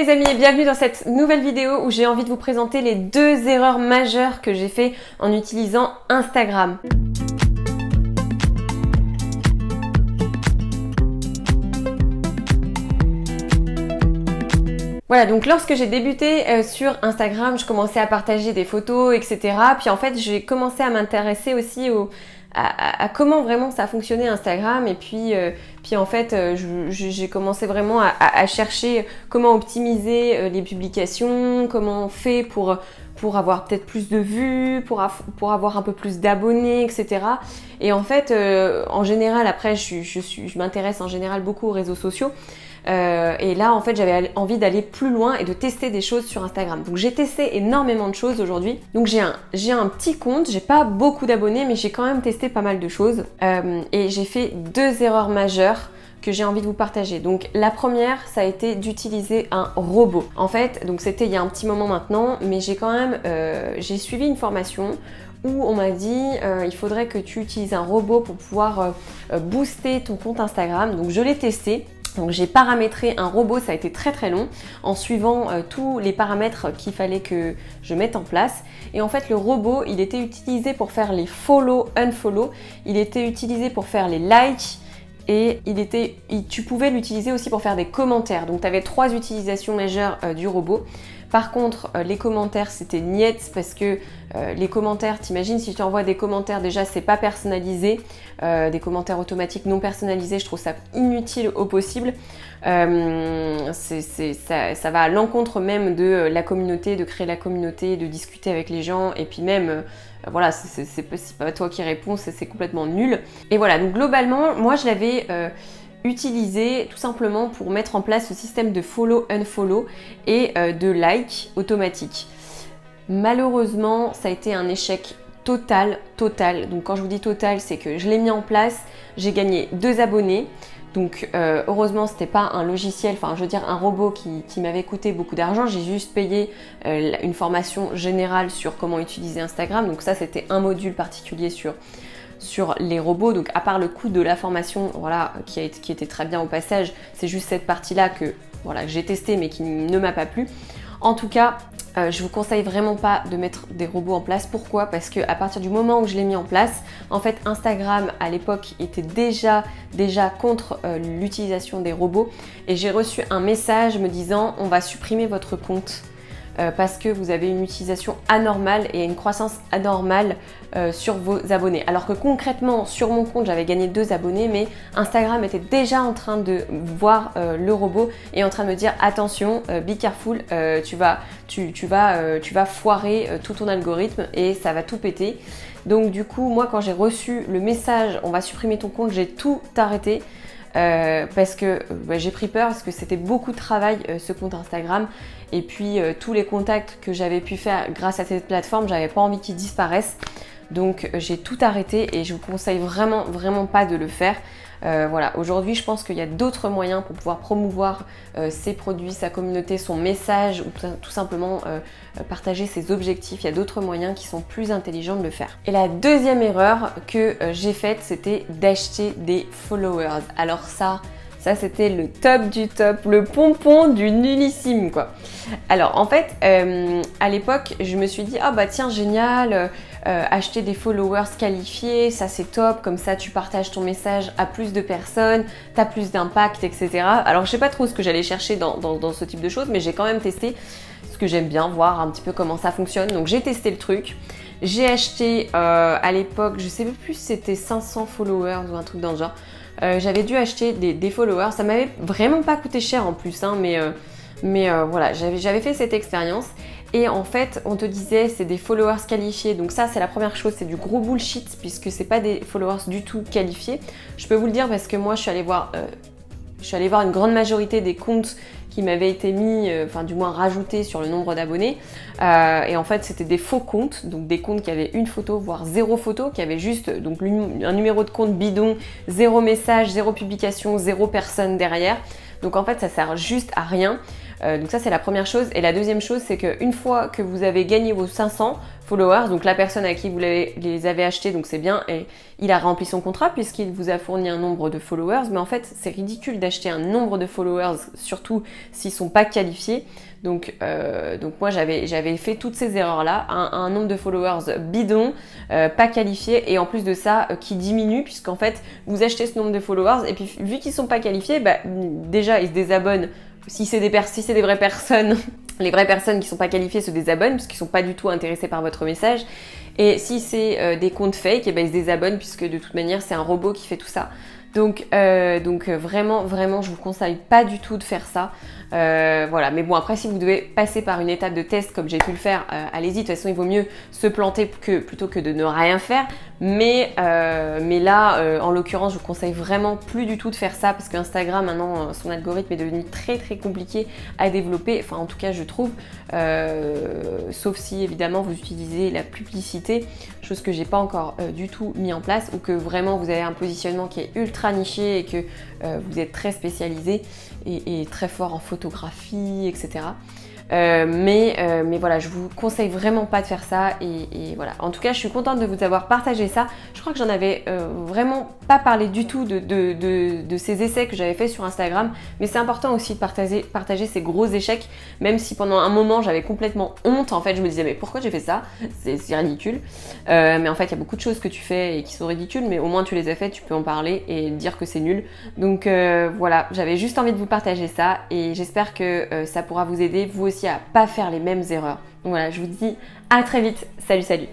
les amis et bienvenue dans cette nouvelle vidéo où j'ai envie de vous présenter les 2 erreurs majeures que j'ai fait en utilisant Instagram. Voilà, donc lorsque j'ai débuté sur Instagram, je commençais à partager des photos, etc. Puis en fait, j'ai commencé à m'intéresser aussi à comment vraiment ça fonctionnait Instagram. Et puis en fait, j'ai commencé vraiment à chercher comment optimiser les publications, comment on fait pour avoir peut-être plus de vues, pour avoir un peu plus d'abonnés, etc. Et en fait, en général, après, je m'intéresse en général beaucoup aux réseaux sociaux. Et là en fait j'avais envie d'aller plus loin et de tester des choses sur Instagram. Donc j'ai testé énormément de choses aujourd'hui. Donc j'ai un petit compte, j'ai pas beaucoup d'abonnés mais j'ai quand même testé pas mal de choses. Et j'ai fait 2 erreurs majeures que j'ai envie de vous partager. Donc la première, ça a été d'utiliser un robot. En fait, donc c'était il y a un petit moment maintenant, mais j'ai suivi une formation où on m'a dit il faudrait que tu utilises un robot pour pouvoir booster ton compte Instagram. Donc je l'ai testé. Donc j'ai paramétré un robot, ça a été très très long, en suivant tous les paramètres qu'il fallait que je mette en place. Et en fait le robot, il était utilisé pour faire les follow, unfollow, il était utilisé pour faire les likes, et tu pouvais l'utiliser aussi pour faire des commentaires. Donc tu avais 3 utilisations majeures du robot. Par contre, les commentaires, c'était niet parce que les commentaires, t'imagines si tu envoies des commentaires, déjà c'est pas personnalisé, des commentaires automatiques non personnalisés, je trouve ça inutile au possible. Ça va à l'encontre même de la communauté, de créer la communauté, de discuter avec les gens et puis même voilà, c'est pas toi qui réponds, c'est complètement nul. Et voilà, donc globalement, moi je l'avais utilisé tout simplement pour mettre en place ce système de follow, unfollow et de like automatique. Malheureusement, ça a été un échec total. Donc quand je vous dis total, c'est que je l'ai mis en place, j'ai gagné 2 abonnés. Donc heureusement c'était pas un logiciel, enfin je veux dire un robot qui m'avait coûté beaucoup d'argent, j'ai juste payé une formation générale sur comment utiliser Instagram, donc ça c'était un module particulier sur les robots, donc à part le coût de la formation, voilà, qui était très bien au passage, c'est juste cette partie-là que j'ai testé mais qui ne m'a pas plu. En tout cas, je vous conseille vraiment pas de mettre des robots en place. Pourquoi? Parce que à partir du moment où je l'ai mis en place, en fait Instagram à l'époque était déjà contre l'utilisation des robots et j'ai reçu un message me disant on va supprimer votre compte. Parce que vous avez une utilisation anormale et une croissance anormale sur vos abonnés. Alors que concrètement, sur mon compte, j'avais gagné 2 abonnés, mais Instagram était déjà en train de voir le robot et en train de me dire attention, be careful, tu vas foirer tout ton algorithme et ça va tout péter. Donc du coup, moi quand j'ai reçu le message on va supprimer ton compte, j'ai tout arrêté. Parce que j'ai pris peur parce que c'était beaucoup de travail ce compte Instagram et puis tous les contacts que j'avais pu faire grâce à cette plateforme, j'avais pas envie qu'ils disparaissent, donc j'ai tout arrêté et je vous conseille vraiment pas de le faire. Voilà, aujourd'hui je pense qu'il y a d'autres moyens pour pouvoir promouvoir ses produits, sa communauté, son message ou tout simplement partager ses objectifs. Il y a d'autres moyens qui sont plus intelligents de le faire. Et la deuxième erreur que j'ai faite, c'était d'acheter des followers. Alors ça c'était le top du top, le pompon du nullissime quoi. Alors en fait, à l'époque, je me suis dit ah bah tiens génial, acheter des followers qualifiés, ça c'est top, comme ça tu partages ton message à plus de personnes, t'as plus d'impact, etc. Alors je sais pas trop ce que j'allais chercher dans ce type de choses, mais j'ai quand même testé parce que j'aime bien voir un petit peu comment ça fonctionne. Donc j'ai testé le truc. J'ai acheté à l'époque, je sais plus si c'était 500 followers ou un truc dans le genre. J'avais dû acheter des followers, ça m'avait vraiment pas coûté cher en plus, hein, mais voilà, j'avais fait cette expérience et en fait on te disait c'est des followers qualifiés, donc ça c'est la première chose, c'est du gros bullshit puisque c'est pas des followers du tout qualifiés. Je peux vous le dire parce que moi je suis allée voir une grande majorité des comptes qui m'avaient été mis, enfin du moins rajoutés sur le nombre d'abonnés. Et en fait c'était des faux comptes, donc des comptes qui avaient une photo, voire 0 photo, qui avaient juste donc un numéro de compte bidon, 0 message, 0 publication, 0 personne derrière. Donc en fait ça sert juste à rien. Donc ça c'est la première chose. Et la deuxième chose, c'est qu'une fois que vous avez gagné vos 500 followers, donc la personne à qui vous les avez achetés, donc c'est bien, et il a rempli son contrat puisqu'il vous a fourni un nombre de followers, mais en fait c'est ridicule d'acheter un nombre de followers, surtout s'ils sont pas qualifiés. Donc moi j'avais fait toutes ces erreurs là, un nombre de followers bidon, pas qualifié, et en plus de ça qui diminue, puisqu'en fait vous achetez ce nombre de followers et puis vu qu'ils sont pas qualifiés, bah, déjà ils se désabonnent. Si c'est des vraies personnes, les vraies personnes qui sont pas qualifiées se désabonnent parce qu'ils sont pas du tout intéressés par votre message. Et si c'est des comptes fake, et ben ils se désabonnent puisque de toute manière c'est un robot qui fait tout ça. Donc vraiment, je vous conseille pas du tout de faire ça. Voilà, mais bon, après si vous devez passer par une étape de test comme j'ai pu le faire, allez-y. De toute façon, il vaut mieux se planter plutôt que de ne rien faire. Mais là, en l'occurrence, je vous conseille vraiment plus du tout de faire ça parce qu'Instagram maintenant, son algorithme est devenu très compliqué à développer. Enfin, en tout cas, je trouve, sauf si évidemment vous utilisez la publicité, chose que j'ai pas encore du tout mis en place, ou que vraiment vous avez un positionnement qui est ultra niché et que vous êtes très spécialisé et très fort en photographie, etc. Mais voilà, je vous conseille vraiment pas de faire ça et voilà. En tout cas, je suis contente de vous avoir partagé ça. Je crois que j'en avais vraiment pas parlé du tout de ces essais que j'avais fait sur Instagram, mais c'est important aussi de partager ces gros échecs, même si pendant un moment j'avais complètement honte. En fait, je me disais mais pourquoi j'ai fait ça? C'est ridicule. Mais en fait, il y a beaucoup de choses que tu fais et qui sont ridicules, mais au moins tu les as faites, tu peux en parler et dire que c'est nul. Donc voilà, j'avais juste envie de vous partager ça et j'espère que ça pourra vous aider vous aussi à pas faire les mêmes erreurs. Donc voilà, je vous dis à très vite. Salut!